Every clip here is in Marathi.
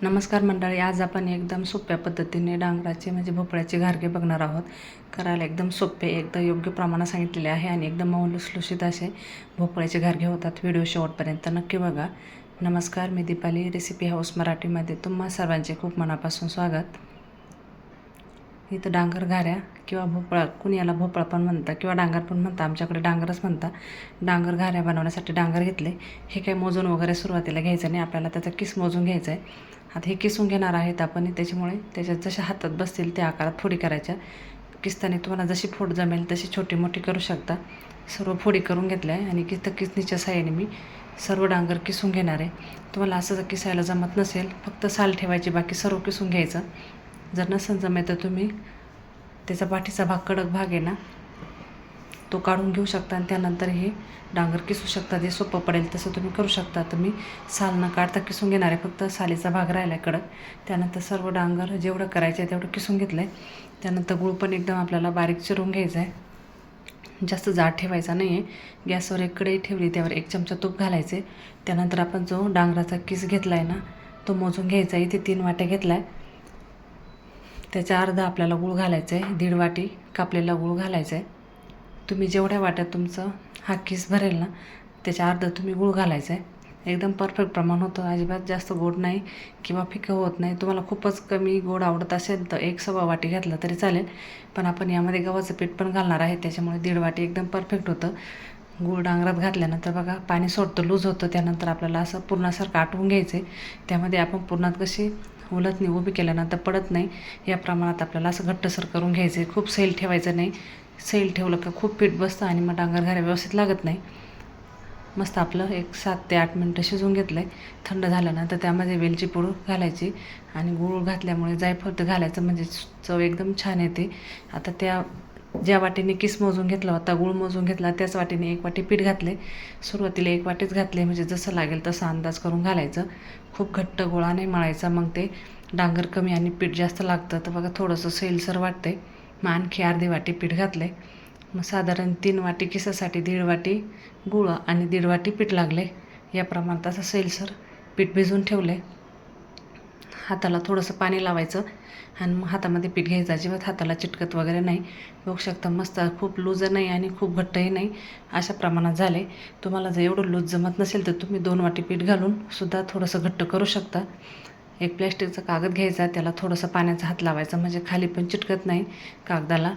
नमस्कार मंडळी, आज आपण एकदम सोप्या पद्धतीने डांगराचे म्हणजे भोपळ्याचे घारगे बघणार आहोत. करायला एकदम सोपे, एकदम योग्य प्रमाणात सांगितलेले आहे आणि एकदम मऊ लुसलुशीत असे भोपळ्याचे घारगे होतात. व्हिडिओ शेवटपर्यंत नक्की बघा. नमस्कार, मी दीपाली, रेसिपी हाऊस मराठीमध्ये तुम्हा सर्वांचे खूप मनापासून स्वागत. इथं डांगर घाऱ्या किंवा भोपळा, कुणी याला भोपळा पण म्हणतात किंवा डांगर पण म्हणतात, आमच्याकडे डांगरच म्हणतात. डांगर घाऱ्या बनवण्यासाठी डांगर घेतले. हे काही मोजून वगैरे सुरुवातीला घ्यायचं नाही, आपल्याला त्याचा किस मोजून घ्यायचा आहे. आता हे किसून घेणार आहेत आपण, त्याच्यामुळे त्याच्यात जशा हातात बसतील त्या आकारात फोडी करायच्या. किसताना तुम्हाला जशी फोड जमेल तशी छोटी मोठी करू शकता. सर्व फोडी करून घेतल्या आहे आणि किसणीच्या साहाय्याने मी सर्व डांगर किसून घेणार आहे. तुम्हाला असं जर किसायला जमत नसेल, फक्त साल ठेवायची, बाकी सर्व किसून घ्यायचं. जर नसेल जमेल तर तुम्ही त्याचा पाठीचा भाग, कडक भाग आहे ना, तो काढून घेऊ शकता आणि त्यानंतर हे डांगर किसू शकता. जे सोपं पडेल तसं तुम्ही करू शकता. तर मी साल न काढता किसून घेणार आहे, फक्त सालीचा भाग राहिला आहे कडक. त्यानंतर सर्व डांगर जेवढं करायचं आहे तेवढं किसून घेतलं आहे. त्यानंतर गूळ पण एकदम आपल्याला बारीक चिरून घ्यायचा आहे, जास्त जाड ठेवायचा नाही आहे. गॅसवर एक कढई ठेवली, त्यावर 1 चमचा तूप घालायचे. त्यानंतर आपण जो डांगराचा किस घेतला आहे ना, तो मोजून घ्यायचा आहे. इथे 3 वाट्या घेतला आहे, त्याच्या अर्धा आपल्याला गूळ घालायचं आहे. 1.5 वाटी कापलेला गूळ घालायचा आहे. तुम्ही जेवढ्या वाट्यात तुमचं हा किस भरेल ना, त्याच्या अर्धा तुम्ही गूळ घालायचं आहे. एकदम परफेक्ट प्रमाण होतं, अजिबात जास्त गोड नाही किंवा फिकं होत नाही. तुम्हाला खूपच कमी गोड आवडत असेल तर 1 सव्वा वाटी घातला तरी चालेल, पण आपण यामध्ये गव्हाचं पीठ पण घालणार आहे, त्याच्यामुळे 1.5 वाटी एकदम परफेक्ट होतं. गूळ डांगरात घातल्यानंतर बघा पाणी सोडतं, लूज होतं. त्यानंतर आपल्याला असं पूर्णासारखं आटवून घ्यायचं आहे. त्यामध्ये आपण पूर्णात कशी उलटणी उभी केल्यानंतर पडत नाही, या प्रमाणात आपल्याला असं घट्टसर करून घ्यायचं आहे. खूप सैल ठेवायचं नाही, सैल ठेवलं का खूप पीठ बसतं आणि मग डांगर घाऱ्या व्यवस्थित लागत नाही. मस्त आपलं 7 ते 8 मिनटं शिजवून घेतलं आहे. थंड झाल्यानंतर त्यामध्ये वेलची पूड घालायची आणि गूळ घातल्यामुळे जायफळ तर घालायचं, म्हणजे चव एकदम छान येते. आता त्या ज्या वाटीने किस मोजून घेतला होता, गूळ मोजून घेतला, त्याच वाटीने 1 वाटी पीठ घातले. सुरुवातीला 1 वाटीच घातले, म्हणजे जसं लागेल तसा अंदाज करून घालायचं. खूप घट्ट गोळा नाही मळायचा, मग ते डांगर कमी आणि पीठ जास्त लागतं. तर बघा थोडंसं सैलसर वाटते. मग आणखी अर्धी वाटी पीठ घातले. मग साधारण 3 वाटी किसासाठी 1.5 वाटी गूळ आणि 1.5 वाटी पीठ लागले. या प्रमाणात असं सैलसर पीठ भिजवून ठेवले. हाताला थोडंसं पाणी लावायचं आणि मग हातामध्ये पीठ घ्यायचं, अजिबात हाताला चिटकत वगैरे नाही. बघू शकता मस्त, खूप लूज नाही आणि खूप घट्टही नाही, अशा प्रमाणात झाले. तुम्हाला जर एवढं लूज जमत नसेल तर तुम्ही 2 वाटी पीठ घालून सुद्धा थोडंसं घट्ट करू शकता. एक प्लॅस्टिकचा कागद घ्यायचा, त्याला थोडंसं पाण्याचा हात लावायचा, म्हणजे खाली पण चिटकत नाही कागदाला,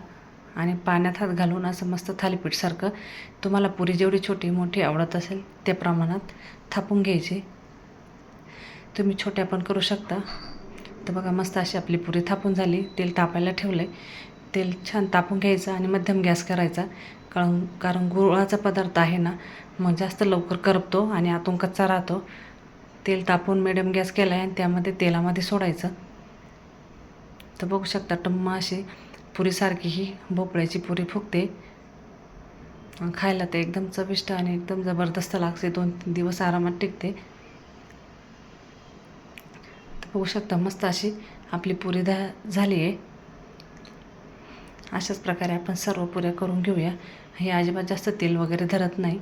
आणि पाण्यात हात घालून असं मस्त थालीपीठसारखं तुम्हाला पुरी जेवढी छोटी मोठी आवडत असेल त्या प्रमाणात थापून घ्यायची. तुम्ही छोट्या पण करू शकता. तर बघा मस्त अशी आपली पुरी थापून झाली. तेल तापायला ठेवलं आहे. तेल छान तापून घ्यायचं आणि मध्यम गॅस करायचा, कारण गुळाचा पदार्थ आहे ना, मग जास्त लवकर करपतो आणि आतून कच्चा राहतो. तेल तापून मिडियम गॅस केला आहे आणि त्यामध्ये तेलामध्ये सोडायचं. तर बघू शकता टम्मा अशी पुरीसारखी ही भोपळ्याची पुरी फुगते. खायला ते एकदम चविष्ट आणि एकदम जबरदस्त लागते. 2-3 दिवस आरामात टिकते. तर बघू शकता मस्त अशी आपली पुरी झाली आहे. अशाच प्रकारे आपण सर्व पुऱ्या करून घेऊया. हे अजिबात जास्त तेल वगैरे धरत नाही.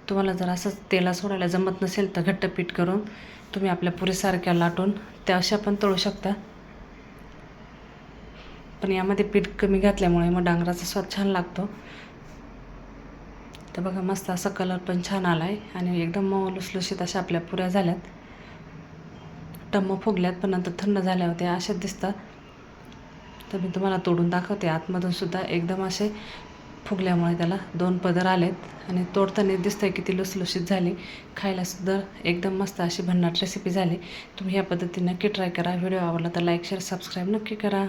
तुम्हाला जर असंच तेला सोडायला जमत नसेल तर घट्ट पीठ करून तुम्ही आपल्या पुरीसारख्या लाटून त्या अशा पण तळू शकता. पण यामध्ये पीठ कमी घातल्यामुळे मग डांगराचा स्वाद छान लागतो. तर बघा मस्त असा कलर पण छान आला आहे आणि एकदम मऊ लुसलुशीत अशा आपल्या पुऱ्या झाल्यात. टम्म फुगल्यात, पण नंतर थंड झाल्या होत्या अशाच दिसतात. तर मी तुम्हाला तोडून दाखवते. आतमधून सुद्धा एकदम असे फुगल्यामुळे त्याला 2 पदर आलेत आणि तोडताना दिसतंय किती लुसलुशीत झाली. खायला सुद्धा एकदम मस्त अशी भन्नाट रेसिपी झाली. तुम्ही या पद्धतीने नक्की ट्राय करा. व्हिडिओ आवडला तर लाईक, शेअर, सबस्क्राईब नक्की करा.